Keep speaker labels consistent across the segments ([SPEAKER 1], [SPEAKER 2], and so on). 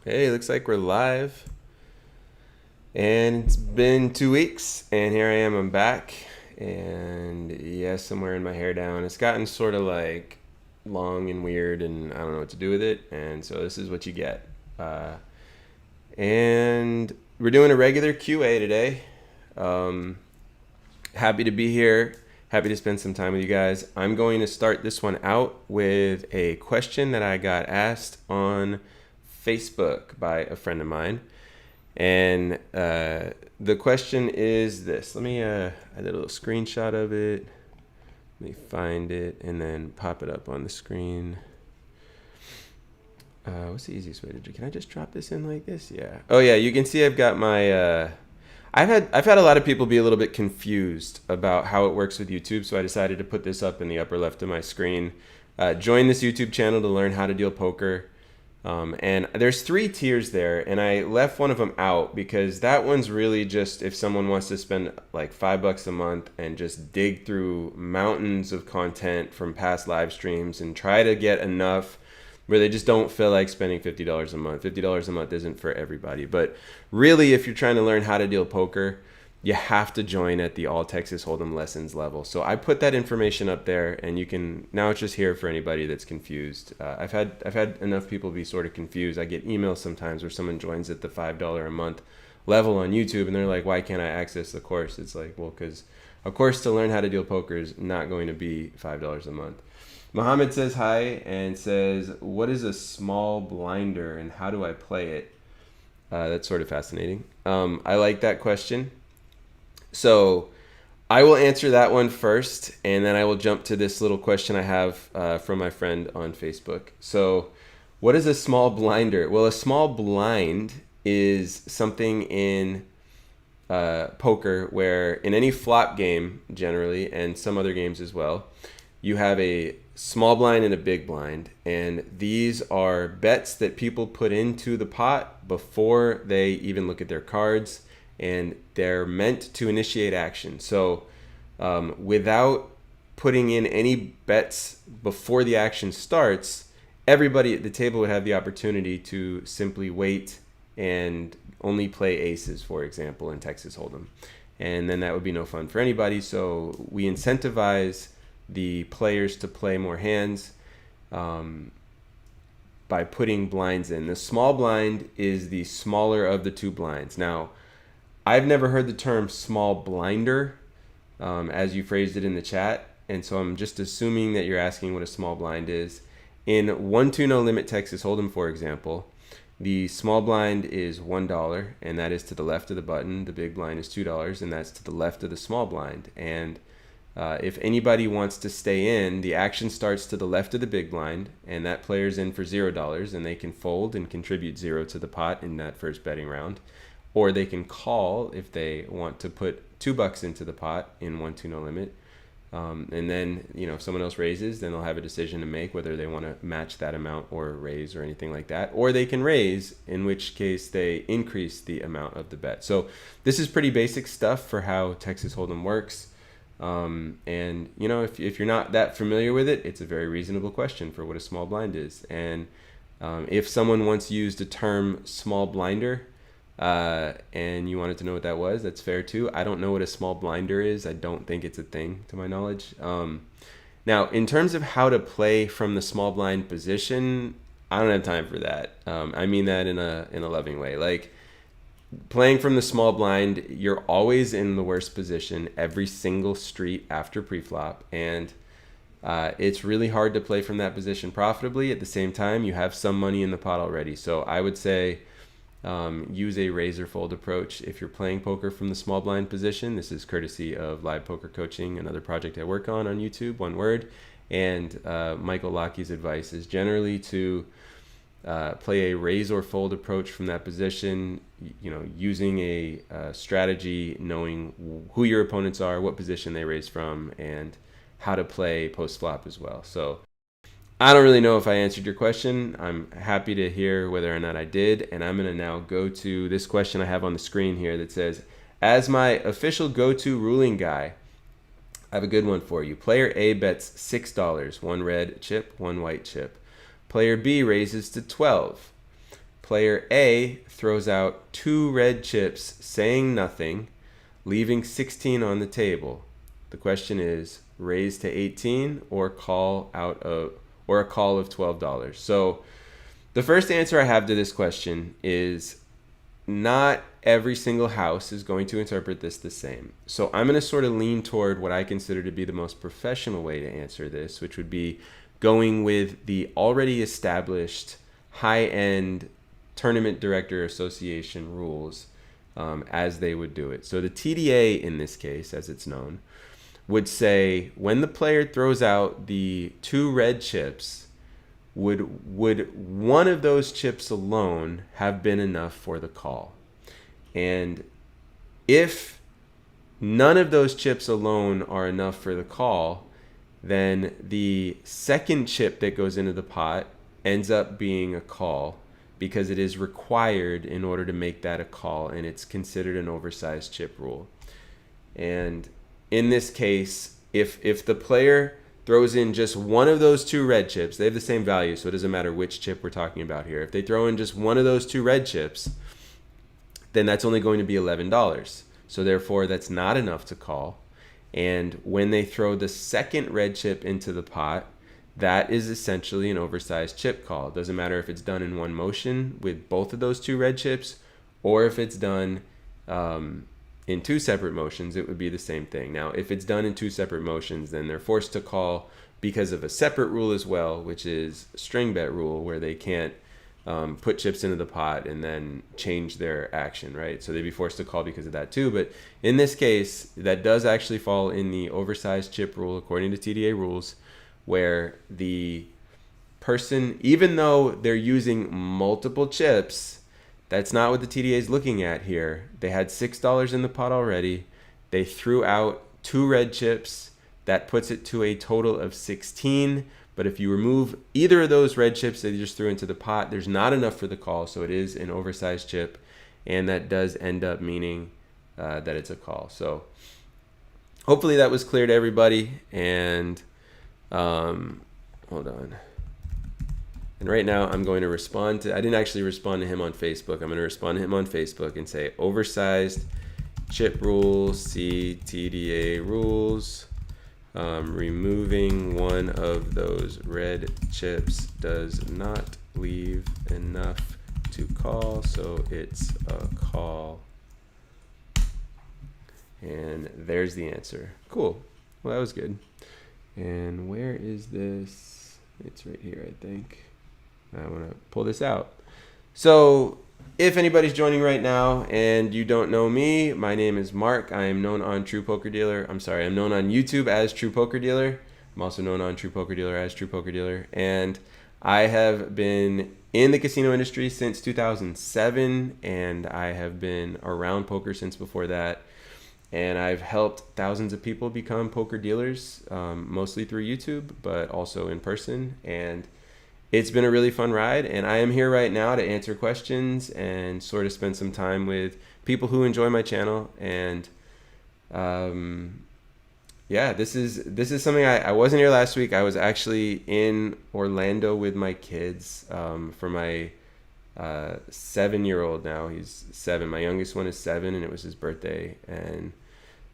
[SPEAKER 1] Hey, looks like we're live. And it's been 2 weeks, and here I am, I'm back. And yes, I'm wearing my hair down. It's gotten sort of like long and weird, and I don't know what to do with it. And so this is what you get. And we're doing a regular QA today. Um, Happy to be here. Happy to spend some time with you guys. I'm going to start this one out with a question that I got asked on Facebook by a friend of mine. And the question is this. Let me, I did a little screenshot of it. Let me find it and then pop it up on the screen. What's the easiest way to do? Can I just drop this in like this? Yeah. Oh yeah, you can see I've got my, I've had a lot of people be a little bit confused about how it works with YouTube, so I decided to put this up in the upper left of my screen. Join this YouTube channel to learn how to deal poker. And there's 3 tiers there, and I left one of them out because that one's really just if someone wants to spend like $5 a month and just dig through mountains of content from past live streams and try to get enough where they just don't feel like spending $50 a month. $50 a month isn't for everybody, but really if you're trying to learn how to deal poker, you have to join at the All Texas Hold'em Lessons level. So I put that information up there, and you can now it's just here for anybody that's confused. I've had enough people be sort of confused. I get emails sometimes where someone joins at the $5 a month level on YouTube, and they're like, "Why can't I access the course?" It's like, well, because a course to learn how to deal poker is not going to be $5 a month. Mohammed says hi and says, "What is a small blinder and how do I play it?" That's sort of fascinating. I like that question. So I will answer that one first, and then I will jump to this little question I have from my friend on Facebook. So what is a small blinder? Well, a small blind is something in poker where in any flop game generally, and some other games as well, you have a small blind and a big blind, and these are bets that people put into the pot before they even look at their cards, and they're meant to initiate action. So without putting in any bets before the action starts, everybody at the table would have the opportunity to simply wait and only play aces, for example, in Texas Hold'em. And then that would be no fun for anybody. So we incentivize the players to play more hands by putting blinds in. The small blind is the smaller of the 2 blinds. Now, I've never heard the term small blinder as you phrased it in the chat, and so I'm just assuming that you're asking what a small blind is. In 1-2 no limit Texas Hold'em, for example, the small blind is $1, and that is to the left of the button. The big blind is $2, and that's to the left of the small blind. And if anybody wants to stay in, the action starts to the left of the big blind, and that player's in for $0, and they can fold and contribute 0 to the pot in that first betting round. Or they can call if they want to put $2 into the pot in 1-2 no limit. And then, if someone else raises, then they'll have a decision to make whether they want to match that amount or raise or anything like that. Or they can raise, in which case they increase the amount of the bet. So this is pretty basic stuff for how Texas Hold'em works. And, if you're not that familiar with it, it's a very reasonable question for what a small blind is. And if someone once used the term small blinder, and you wanted to know what that was, that's fair too. I don't know what a small blinder is. I don't think it's a thing to my knowledge. Now, in terms of how to play from the small blind position, I don't have time for that. I mean that in a loving way. Like, playing from the small blind, you're always in the worst position every single street after preflop, and it's really hard to play from that position profitably. At the same time, you have some money in the pot already. So I would say use a raise or fold approach if you're playing poker from the small blind position. This is courtesy of Live Poker Coaching, another project I work on YouTube, one word. And Michael Lockey's advice is generally to play a raise or fold approach from that position, using a strategy, knowing who your opponents are, what position they raise from, and how to play post flop as well. So I don't really know if I answered your question. I'm happy to hear whether or not I did, and I'm going to now go to this question I have on the screen here that says, as my official go-to ruling guy, I have a good one for you. Player A bets $6, one red chip, one white chip. Player B raises to 12. player A throws out 2 red chips saying nothing, leaving 16 on the table. The question is, raise to 18 or a call of $12. So the first answer I have to this question is not every single house is going to interpret this the same. So I'm going to sort of lean toward what I consider to be the most professional way to answer this, which would be going with the already established high-end Tournament Director Association rules as they would do it. So the TDA in this case, as it's known, would say when the player throws out the 2 red chips, would one of those chips alone have been enough for the call? And if none of those chips alone are enough for the call, then the second chip that goes into the pot ends up being a call because it is required in order to make that a call, and it's considered an oversized chip rule. And in this case, if the player throws in just one of those 2 red chips, they have the same value, so it doesn't matter which chip we're talking about here. If they throw in just one of those 2 red chips, then that's only going to be $11. So therefore, that's not enough to call. And when they throw the second red chip into the pot, that is essentially an oversized chip call. It doesn't matter if it's done in one motion with both of those 2 red chips, or if it's done in 2 separate motions, it would be the same thing. Now, if it's done in 2 separate motions, then they're forced to call because of a separate rule as well, which is a string bet rule, where they can't put chips into the pot and then change their action, right? So they'd be forced to call because of that too. But in this case, that does actually fall in the oversized chip rule according to TDA rules, where the person, even though they're using multiple chips, that's not what the TDA is looking at here. They had $6 in the pot already. They threw out 2 red chips. That puts it to a total of 16. But if you remove either of those red chips that you just threw into the pot, there's not enough for the call. So it is an oversized chip. And that does end up meaning that it's a call. So hopefully that was clear to everybody. And hold on. And right now I'm going to respond to, I didn't actually respond to him on Facebook. I'm going to respond to him on Facebook and say, oversized chip rules, see TDA rules. Removing one of those red chips does not leave enough to call, so it's a call. And there's the answer. Cool. Well, that was good. And where is this? It's right here, I think. I want to pull this out. So if anybody's joining right now and you don't know me, my name is Mark. I am known on I'm known on YouTube as True Poker Dealer. I'm also known on True Poker Dealer as True Poker Dealer. And I have been in the casino industry since 2007, and I have been around poker since before that. And I've helped thousands of people become poker dealers, mostly through YouTube, but also in person. And it's been a really fun ride, and I am here right now to answer questions and sort of spend some time with people who enjoy my channel. And yeah, this is something I wasn't here last week. I was actually in Orlando with my kids for my 7-year-old now. He's 7. My youngest one is 7, and it was his birthday. And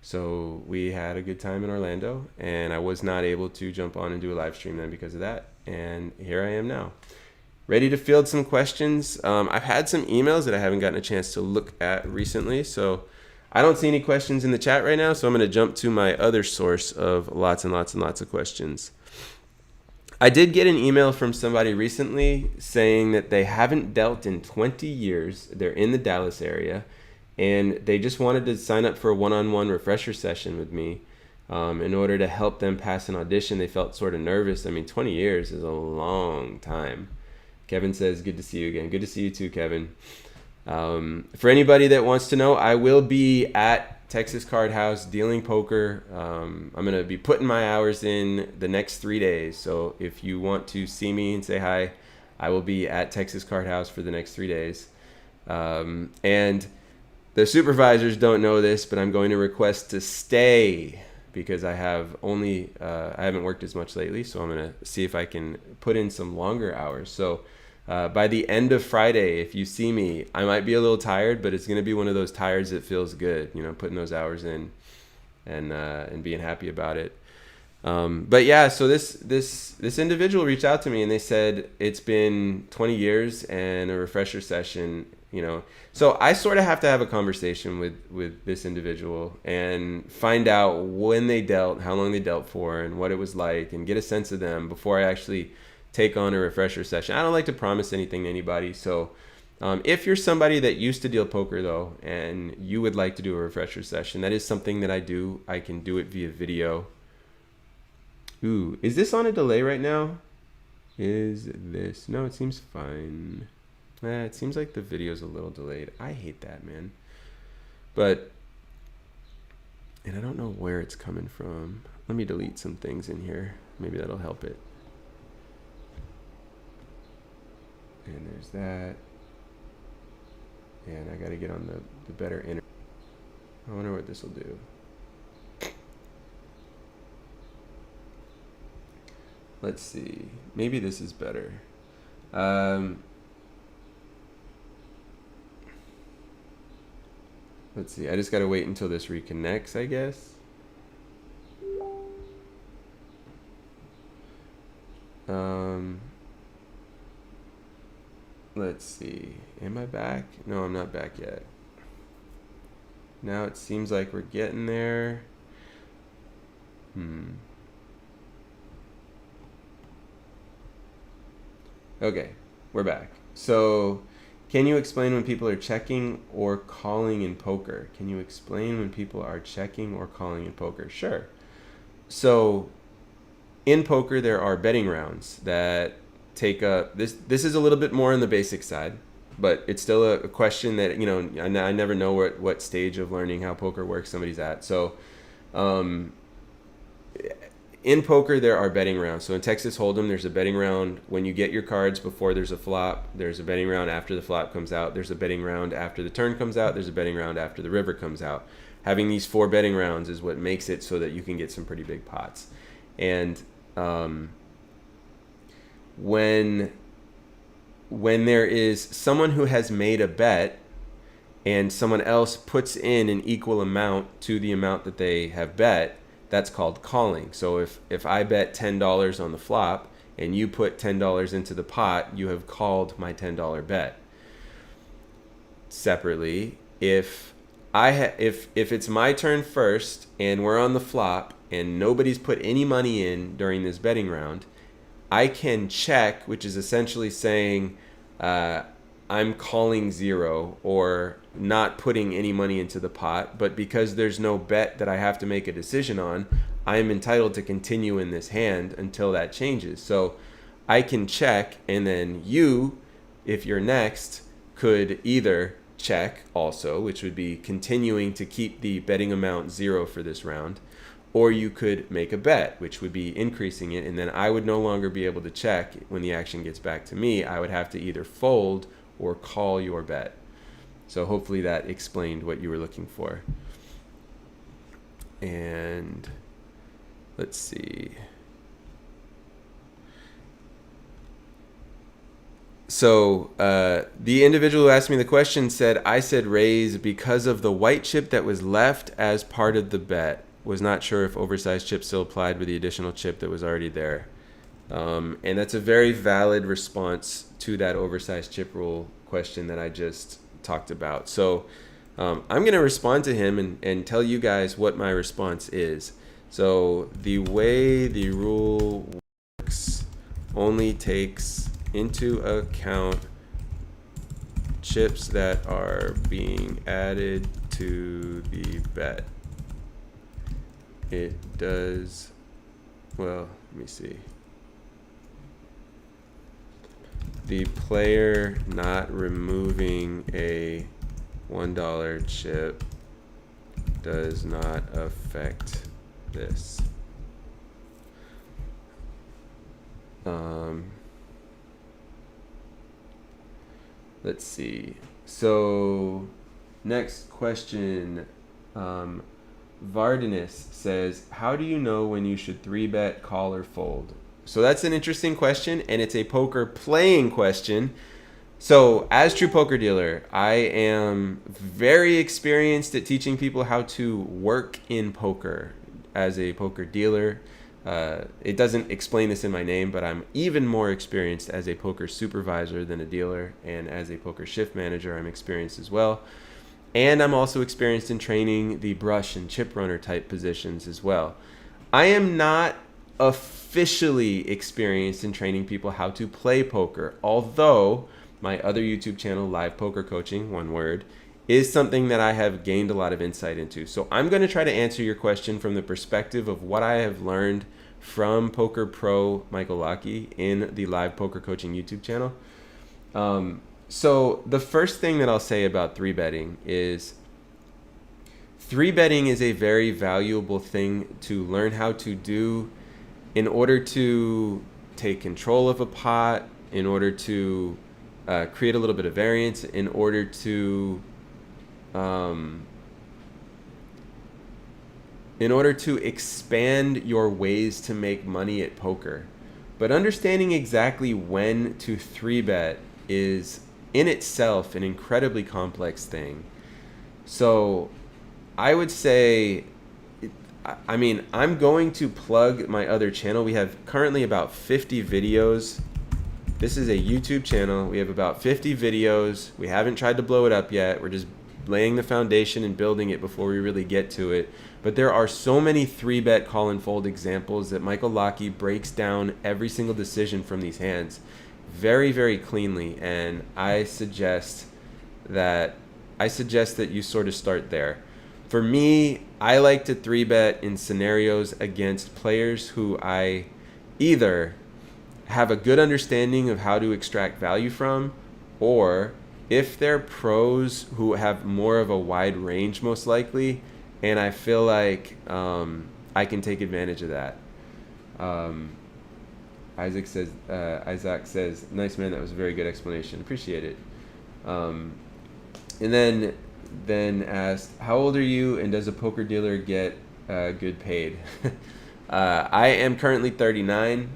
[SPEAKER 1] so we had a good time in Orlando, and I was not able to jump on and do a live stream then because of that. And here I am now, ready to field some questions. I've had some emails that I haven't gotten a chance to look at recently, so I don't see any questions in the chat right now, so I'm going to jump to my other source of lots and lots and lots of questions. I did get an email from somebody recently saying that they haven't dealt in 20 years. They're in the Dallas area, and they just wanted to sign up for a one-on-one refresher session with me. In order to help them pass an audition. They felt sort of nervous. I mean, 20 years is a long time. Kevin says, good to see you again. Good to see you too, Kevin. For anybody that wants to know, I will be at Texas Card House dealing poker. I'm going to be putting my hours in the next 3 days. So if you want to see me and say hi, I will be at Texas Card House for the next 3 days. And the supervisors don't know this, but I'm going to request to stay because I haven't worked as much lately, so I'm going to see if I can put in some longer hours. So By the end of Friday, if you see me, I might be a little tired, but it's going to be one of those tires that feels good, you know, putting those hours in and being happy about it. But yeah, so this individual reached out to me and they said it's been 20 years and a refresher session, you know. So I sort of have to have a conversation with this individual and find out when they dealt, how long they dealt for, and what it was like, and get a sense of them before I actually take on a refresher session. I don't like to promise anything to anybody. So if you're somebody that used to deal poker though, and you would like to do a refresher session, that is something that I do. I can do it via video. Ooh, is this on a delay right now? Is this? No, it seems fine. It seems like the video's a little delayed. I hate that, man. But, and I don't know where it's coming from. Let me delete some things in here. Maybe that'll help it. And there's that. And I gotta get on the better internet. I wonder what this will do. Let's see. Maybe this is better. Let's see. I just gotta wait until this reconnects, I guess. Let's see. Am I back? No, I'm not back yet. Now it seems like we're getting there. Okay, we're back. So, can you explain when people are checking or calling in poker? Can you explain when people are checking or calling in poker? Sure. So, in poker, there are betting rounds that take up this is a little bit more on the basic side, but it's still a question that, you know, I never know what stage of learning how poker works somebody's at. So in poker there are betting rounds. So in Texas Hold'em, there's a betting round when you get your cards before there's a flop. There's a betting round after the flop comes out. There's a betting round after the turn comes out. There's a betting round after the river comes out. Having these 4 betting rounds is what makes it so that you can get some pretty big pots. And when there is someone who has made a bet and someone else puts in an equal amount to the amount that they have bet, that's called calling. So if I bet $10 on the flop and you put $10 into the pot, you have called my $10 bet. Separately, if it's my turn first and we're on the flop and nobody's put any money in during this betting round, I can check, which is essentially saying I'm calling 0 or not putting any money into the pot. But because there's no bet that I have to make a decision on, I am entitled to continue in this hand until that changes. So I can check, and then you, if you're next, could either check also, which would be continuing to keep the betting amount 0 for this round, or you could make a bet, which would be increasing it, and then I would no longer be able to check when the action gets back to me. I would have to either fold or call your bet. So hopefully that explained what you were looking for. And let's see. So the individual who asked me the question said, I said raise because of the white chip that was left as part of the bet. Was not sure if oversized chip still applied with the additional chip that was already there. And that's a very valid response to that oversized chip rule question that I just talked about. So I'm going to respond to him and tell you guys what my response is. So the way the rule works only takes into account chips that are being added to the bet. It does, well, let me see. The player not removing a $1 chip does not affect this. Let's see. So next question. Vardanus says, how do you know when you should 3-bet, call, or fold? So that's an interesting question, and it's a poker playing question. So as True Poker Dealer, I am very experienced at teaching people how to work in poker as a poker dealer. It doesn't explain this in my name, but I'm even more experienced as a poker supervisor than a dealer, and as a poker shift manager, I'm experienced as well. And I'm also experienced in training the brush and chip runner type positions as well. I am not officially experienced in training people how to play poker, although my other YouTube channel, Live Poker Coaching, one word, is something that I have gained a lot of insight into. So I'm going to try to answer your question from the perspective of what I have learned from Poker Pro Michael Lockey in the Live Poker Coaching YouTube channel. So the first thing that I'll say about 3-betting is 3-betting is a very valuable thing to learn how to do in order to take control of a pot, in order to create a little bit of variance, in order to expand your ways to make money at poker. But understanding exactly when to 3-bet is in itself an incredibly complex thing. So I would say, I mean, I'm going to plug my other channel. We have currently about 50 videos. This is a YouTube channel. We have about 50 videos. We haven't tried to blow it up yet. We're just laying the foundation and building it before we really get to it. But there are so many 3-bet call and fold examples that Michael Lockey breaks down every single decision from these hands very, very cleanly. And I suggest that you sort of start there. For me, I like to 3-bet in scenarios against players who I either have a good understanding of how to extract value from, or if they're pros who have more of a wide range, most likely, and I feel like I can take advantage of that. Isaac says, nice man, that was a very good explanation. Appreciate it. And then asked, how old are you, and does a poker dealer get good paid? I am currently 39.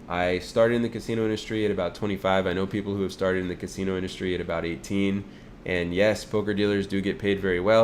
[SPEAKER 1] I started in the casino industry at about 25. I know people who have started in the casino industry at about 18. And yes, poker dealers do get paid very well.